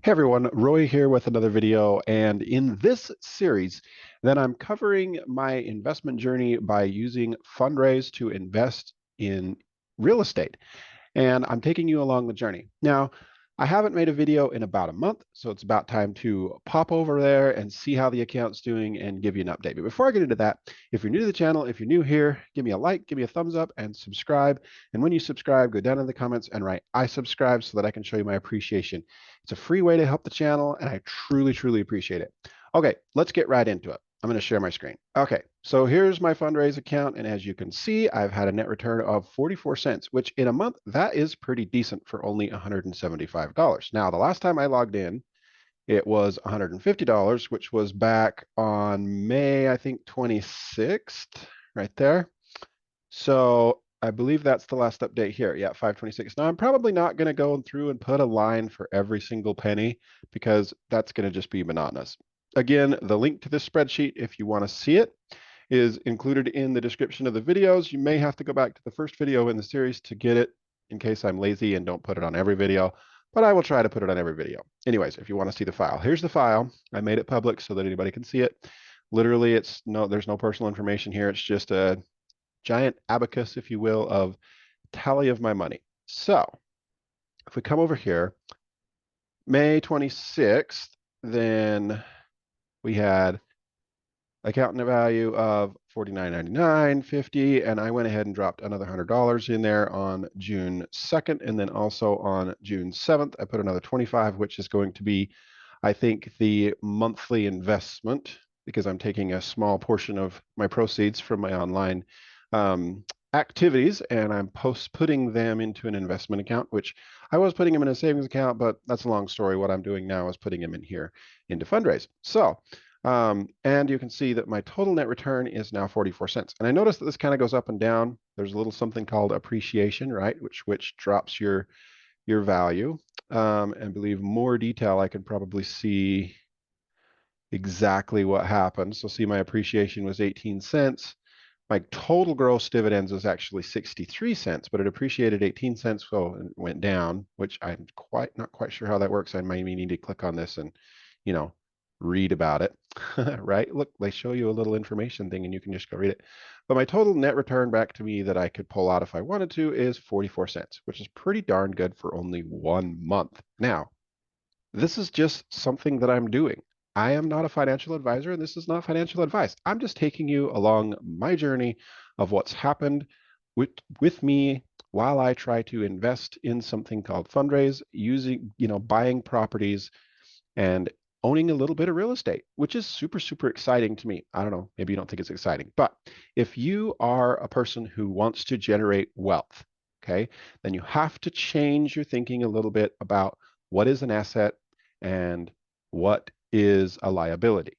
Hey everyone, Roy here with another video, and in this series, then I'm covering my investment journey by using Fundraise to invest in real estate, and I'm taking you along the journey. Now, I haven't made a video in about a month, so it's about time to pop over there and see how the account's doing and give you an update. But before I get into that, if you're new to the channel, if you're new here, give me a like, give me a thumbs up, and subscribe. And when you subscribe, go down in the comments and write "I subscribe" so that I can show you my appreciation. It's a free way to help the channel, and I truly, truly appreciate it. Okay, let's get right into it. I'm going to share my screen. Okay, so here's my Fundraise account, and as you can see, I've had a net return of 44 cents, which in a month, that is pretty decent for only $175. Now, the last time I logged in, it was $150, which was back on May, I think, 26th, right there. So I believe that's the last update here. Yeah, 526. Now, I'm probably not going to go through and put a line for every single penny because that's going to just be monotonous. Again, the link to this spreadsheet, if you want to see it, is included in the description of the videos. You may have to go back to the first video in the series to get it in case I'm lazy and don't put it on every video, but I will try to put it on every video. Anyways, if you want to see the file, here's the file. I made it public so that anybody can see it. Literally, there's no personal information here. It's just a giant abacus, if you will, of tally of my money. So if we come over here, May 26th, then we had account value of $49.99.50, and I went ahead and dropped another $100 in there on June 2nd, and then also on June 7th, I put another 25, which is going to be, I think, the monthly investment because I'm taking a small portion of my proceeds from my online activities, and I'm putting them into an investment account, which I was putting them in a savings account, but that's a long story. What I'm doing now is putting them in here into Fundraise. So and you can see that my total net return is now 44 cents. And I noticed that this kind of goes up and down. There's a little something called appreciation, right? Which drops your value. And I believe more detail, I can probably see exactly what happened. So see, my appreciation was 18 cents. My total gross dividends was actually 63 cents, but it appreciated 18 cents, so it went down, which I'm not quite sure how that works. I might need to click on this and, you know, read about it, right? Look, they show you a little information thing and you can just go read it. But my total net return back to me that I could pull out if I wanted to is 44 cents, which is pretty darn good for only 1 month. Now, this is just something that I'm doing. I am not a financial advisor, and this is not financial advice. I'm just taking you along my journey of what's happened with me while I try to invest in something called Fundraise, using, buying properties and owning a little bit of real estate, which is super, super exciting to me. I don't know, maybe you don't think it's exciting, but if you are a person who wants to generate wealth, okay, then you have to change your thinking a little bit about what is an asset and what is a liability.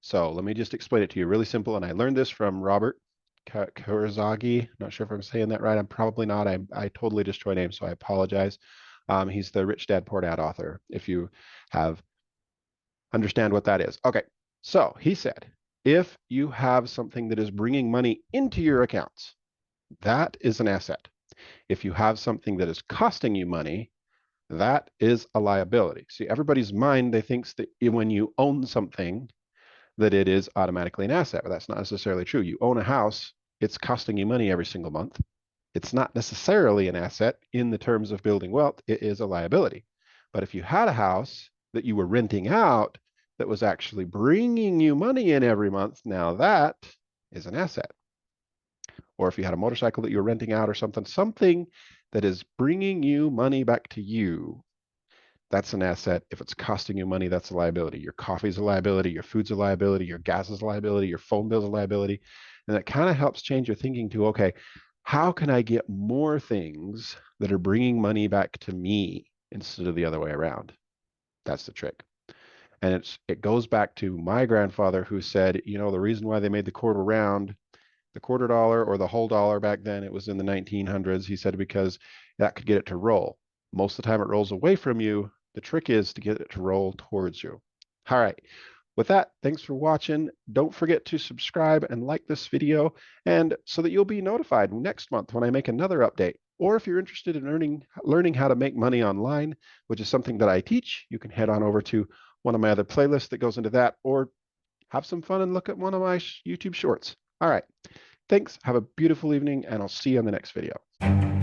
So let me just explain it to you really simple. And I learned this from Robert Kurzagi. Not sure if I'm saying that right. I'm probably not. I totally destroy names, so I apologize. He's the Rich Dad Poor Dad author, if you have understand what that is. Okay, so he said, if you have something that is bringing money into your accounts, that is an asset. If you have something that is costing you money, that is a liability. See, everybody's mind, they thinks that when you own something, that it is automatically an asset, but that's not necessarily true. You own a house, it's costing you money every single month. It's not necessarily an asset in the terms of building wealth, it is a liability. But if you had a house that you were renting out that was actually bringing you money in every month, now that is an asset. Or if you had a motorcycle that you were renting out or something that is bringing you money back to you, that's an asset. If it's costing you money, that's a liability. Your coffee's a liability, your food's a liability, your gas is a liability, your phone bill's a liability. And that kind of helps change your thinking to, okay, how can I get more things that are bringing money back to me instead of the other way around? That's the trick. And it goes back to my grandfather who said, the reason why they made the quarter round, the quarter dollar or the whole dollar back then, it was in the 1900s. He said because that could get it to roll. Most of the time it rolls away from you. The trick is to get it to roll towards you. All right. With that, thanks for watching. Don't forget to subscribe and like this video, and so that you'll be notified next month when I make another update. Or if you're interested in learning how to make money online, which is something that I teach, you can head on over to one of my other playlists that goes into that, or have some fun and look at one of my YouTube shorts. All right. Thanks. Have a beautiful evening, and I'll see you on the next video.